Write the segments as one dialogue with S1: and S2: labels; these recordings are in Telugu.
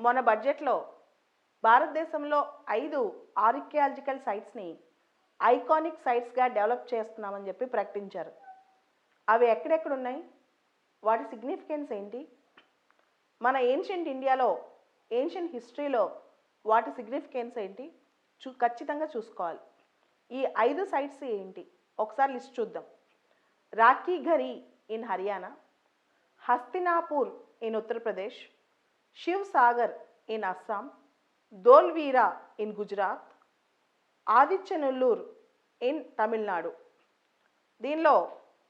S1: మన బడ్జెట్లో భారతదేశంలో 5 ఆర్కియాలజికల్ సైట్స్ని ఐకానిక్ సైట్స్గా డెవలప్ చేస్తున్నామని చెప్పి ప్రకటించారు. అవి ఎక్కడెక్కడ ఉన్నాయి, వాటి సిగ్నిఫికెన్స్ ఏంటి, మన ఏన్షియంట్ ఇండియాలో ఏన్షియంట్ హిస్టరీలో వాటి సిగ్నిఫికెన్స్ ఏంటి ఖచ్చితంగా చూసుకోవాలి. ఈ 5 సైట్స్ ఏంటి ఒకసారి లిస్ట్ చూద్దాం. Rakhigarhi in Haryana, Hastinapur in Uttar Pradesh, Shiv Sagar in Assam, Dholavira in Gujarat, Adichanallur in Tamil Nadu. దీనిలో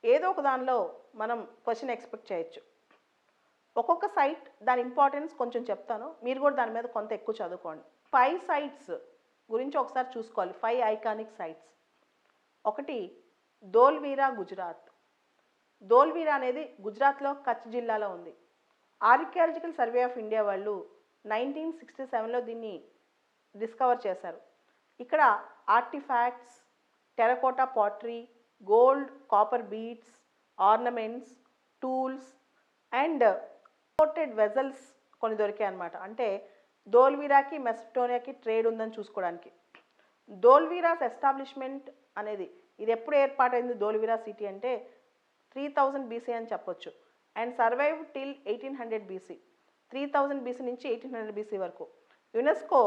S1: ఏదో ఒక దానిలో మనం క్వశ్చన్ ఎక్స్పెక్ట్ చేయొచ్చు. ఒక్కొక్క సైట్ దాని ఇంపార్టెన్స్ కొంచెం చెప్తాను, మీరు కూడా దాని మీద కొంత ఎక్కువ చదువుకోండి. 5 సైట్స్ గురించి ఒకసారి చూసుకోవాలి. 5 ఐకానిక్ సైట్స్. ఒకటి ధోల్వీరా, గుజరాత్. ధోల్వీరా అనేది గుజరాత్లో కచ్ జిల్లాలో ఉంది. ఆర్కియాలజికల్ సర్వే ఆఫ్ ఇండియా వాళ్ళు 1967లో దీన్ని డిస్కవర్ చేశారు. ఇక్కడ artefacts, terracotta pottery, gold, copper beads, ornaments, tools and imported vessels కొన్ని దొరికాయి అన్నమాట. అంటే ధోల్వీరాకి మెసోపోటేమియాకి ట్రేడ్ ఉందని చూసుకోవడానికి. ధోల్వీరాస్ ఎస్టాబ్లిష్మెంట్ అనేది ఇది ఎప్పుడు ఏర్పాటైంది ధోల్వీరా సిటీ అంటే 3000 బీసీ అని చెప్పొచ్చు. And survive till 1800 BC. 3000 BC నుంచి 1800 బీసీ వరకు. యునెస్కో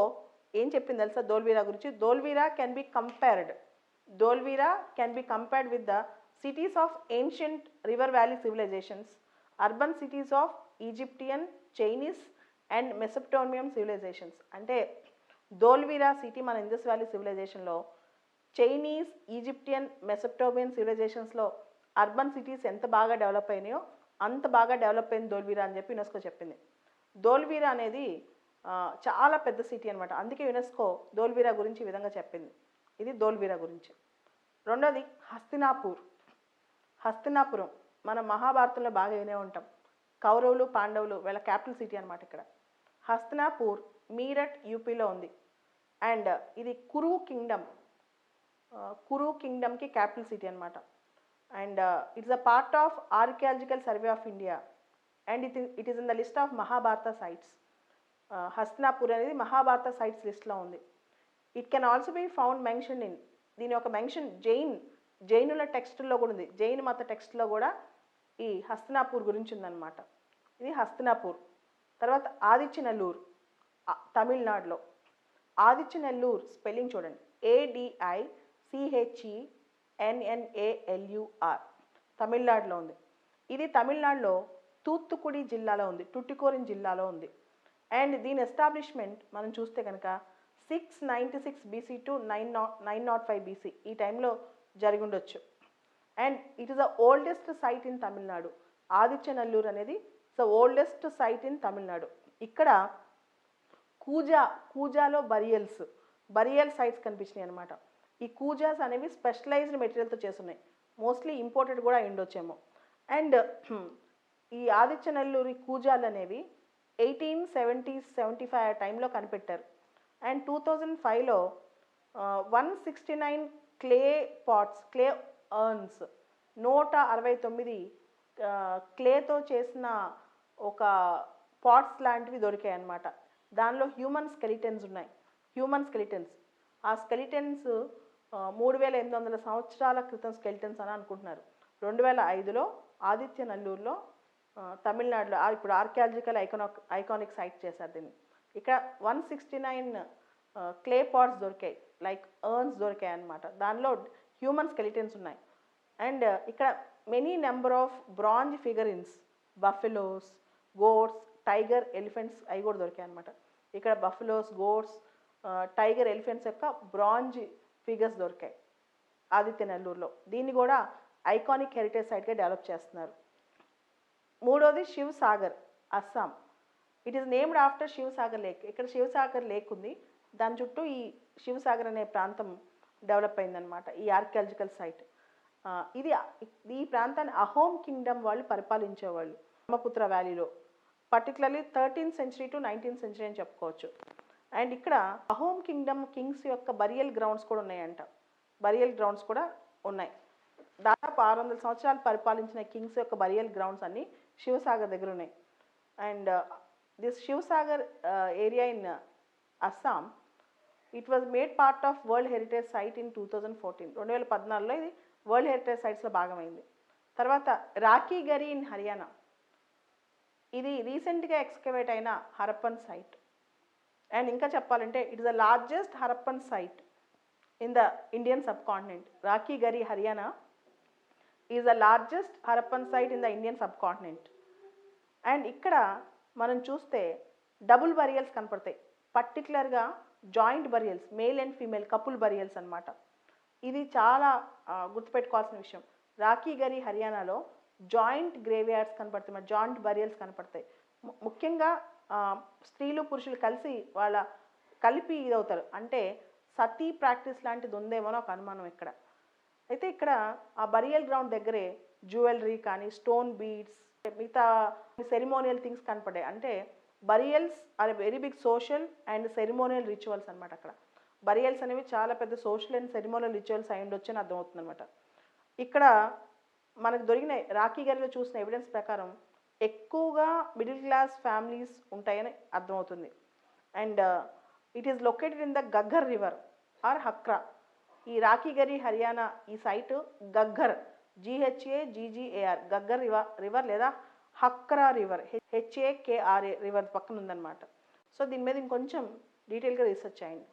S1: ఏం చెప్పింది తెలుసా ధోల్వీరా గురించి? Dholavira can be compared with the cities of ancient river valley civilisations, urban cities of Egyptian, Chinese and Mesopotamian civilisations. అంటే ధోల్వీరా సిటీ మన ఇండస్ వ్యాలీ సివిలైజేషన్లో చైనీస్, ఈజిప్టియన్, మెసోపోటేమియన్ సివిలైజేషన్స్లో అర్బన్ సిటీస్ ఎంత బాగా డెవలప్ అయినాయో అంత బాగా డెవలప్ అయింది ధోల్వీరా అని చెప్పి యునెస్కో చెప్పింది. ధోల్వీరా అనేది చాలా పెద్ద సిటీ అనమాట. అందుకే యునెస్కో ధోల్వీరా గురించి ఈ విధంగా చెప్పింది. ఇది ధోల్వీరా గురించి. రెండోది హస్తినాపురం మన మహాభారతంలో బాగా వినే ఉంటాం. కౌరవులు, పాండవులు వీళ్ళ క్యాపిటల్ సిటీ అనమాట ఇక్కడ. హస్తినాపూర్ మీరట్ యూపీలో ఉంది. అండ్ ఇది కురు కింగ్డమ్కి క్యాపిటల్ సిటీ అనమాట. And it's a part of archaeological survey of India and it is in the list of Mahabharata sites. Hastinapur అనేది మహాభారత సైట్స్ లిస్ట్లో ఉంది. It can also be found mention in, దీని ఒక మెన్షన్ జైనుల టెక్స్టుల్లో కూడా ఉంది. జైన్ మత టెక్స్ట్లో కూడా ఈ హస్తినాపూర్ గురించి ఉందన్నమాట. ఇది హస్తినాపూర్. తర్వాత ఆదిత్యనెల్లూరు తమిళనాడులో. ఆదిత్యనెల్లూరు స్పెల్లింగ్ చూడండి, ADICHENNALUR, తమిళనాడులో ఉంది. ఇది తమిళనాడులో తూత్తుకుడి జిల్లాలో ఉంది, టుటికోరిన్ జిల్లాలో ఉంది. అండ్ దీని ఎస్టాబ్లిష్మెంట్ మనం చూస్తే కనుక 696 బీసీ టు 905 బీసీ ఈ టైంలో జరిగి ఉండొచ్చు. And it is the oldest site in Tamil Nadu. Adichanallur అనేది the oldest site in Tamil Nadu. ఇక్కడ కూజాలో బరియల్ సైట్స్ కనిపించినాయి అనమాట. ఈ కూజాస్ అనేవి స్పెషలైజ్డ్ మెటీరియల్తో చేస్తున్నాయి. మోస్ట్లీ ఇంపోర్టెడ్ కూడా అయ్యుండొచ్చేమో. అండ్ ఈ ఆదిత్యనెల్లూరు కూజాలు అనేవి 1870-75 టైంలో కనిపెట్టారు. అండ్ 2005లో 169 క్లే అర్న్స్ 169 క్లేతో చేసిన ఒక పాట్స్ లాంటివి దొరికాయి అన్నమాట. దానిలో హ్యూమన్ స్కెలిటన్స్ ఉన్నాయి. ఆ స్కెలిటన్స్ 3800 సంవత్సరాల క్రితం స్కెలిటన్స్ అని అనుకుంటున్నారు. 2005లో ఆదిత్యనెల్లూరులో తమిళనాడులో ఇప్పుడు ఆర్కియాలజికల్ ఐకానిక్ సైట్ చేశారు దీన్ని. ఇక్కడ 169 క్లే పాట్స్ దొరికాయి, లైక్ అర్న్స్ దొరికాయి అన్నమాట. దానిలో హ్యూమన్ స్కెలిటన్స్ ఉన్నాయి. అండ్ ఇక్కడ many number of bronze figurines, buffaloes, goats, tiger, elephants అవి కూడా దొరికాయి అన్నమాట. ఇక్కడ బఫెలోస్, గోట్స్, టైగర్, ఎలిఫెంట్స్ యొక్క బ్రాంజ్ ఫిగర్స్ దొరికాయి ఆదిత్యనెల్లూరులో. దీన్ని కూడా ఐకానిక్ హెరిటేజ్ సైట్గా డెవలప్ చేస్తున్నారు. మూడోది Shiv Sagar, Assam. It is named after Shiv Sagar lake. ఇక్కడ శివ్ సాగర్ లేక్ ఉంది, దాని చుట్టూ ఈ శివ్ సాగర్ అనే ప్రాంతం డెవలప్ అయిందనమాట, ఈ ఆర్కియాలజికల్ సైట్. ఈ ప్రాంతాన్ని అహోమ్ కింగ్డమ్ వాళ్ళు పరిపాలించేవాళ్ళు బ్రహ్మపుత్ర వ్యాలీలో. Particularly 13th century to 19th century అని చెప్పుకోవచ్చు. అండ్ ఇక్కడ అహోమ్ కింగ్డమ్ కింగ్స్ యొక్క బరియల్ గ్రౌండ్స్ కూడా ఉన్నాయంట. దాదాపు 600 సంవత్సరాలు పరిపాలించిన కింగ్స్ యొక్క బరియల్ గ్రౌండ్స్ అన్నీ శివసాగర్ దగ్గర ఉన్నాయి. And this Sivasagar area in Assam, it was made part of world heritage site in 2014. 2014లో ఇది వరల్డ్ హెరిటేజ్ సైట్స్లో భాగమైంది. తర్వాత రాఖీ గరి ఇన్ హర్యానా, ఇది రీసెంట్గా ఎక్స్కవేట్ అయిన హరప్పన్ సైట్. అండ్ ఇంకా చెప్పాలంటే it is the largest Harappan site in the Indian subcontinent. Rakhigarhi Haryana is the largest Harappan site in the Indian subcontinent. And ఇక్కడ మనం చూస్తే డబుల్ బరియల్స్ కనపడతాయి, పర్టికులర్గా joint burials, male and female couple burials అనమాట. ఇది చాలా గుర్తుపెట్టుకోవాల్సిన విషయం. రాఖీ గరి హర్యానాలో జాయింట్ గ్రేవ్యార్డ్స్ కనపడతాయి, జాయింట్ బరియల్స్ కనపడతాయి. ముఖ్యంగా స్త్రీలు పురుషులు కలిపి ఇదవుతారు, అంటే సతీ ప్రాక్టీస్ లాంటిది ఉందేమో ఒక అనుమానం ఇక్కడ. అయితే ఇక్కడ ఆ బరియల్ గ్రౌండ్ దగ్గరే జ్యువెలరీ కానీ, స్టోన్ బీడ్స్, మిగతా సెరిమోనియల్ థింగ్స్ కనపడ్డాయి. అంటే burials are very big social and ceremonial rituals అనమాట. అక్కడ బరియల్స్ అనేవి చాలా పెద్ద సోషల్ అండ్ సెరిమోనియల్ రిచువల్స్ అయి ఉండొచ్చు అని అర్థమవుతుంది అనమాట. ఇక్కడ మనకు దొరికిన రాఖీ గరిలో చూసిన ఎవిడెన్స్ ప్రకారం ఎక్కువగా మిడిల్ క్లాస్ ఫ్యామిలీస్ ఉంటాయని అర్థమవుతుంది. And it is located in the Ghaggar river or Hakra. ఈ రాఖీ గరి హర్యానా ఈ site Ghaggar, GHAGGAR, Ghaggar river లేదా హక్రా రివర్, HAKRA రివర్ పక్కన ఉందన్నమాట. సో దీని మీద ఇంకొంచెం డీటెయిల్గా రీసెర్చ్ అయ్యింది.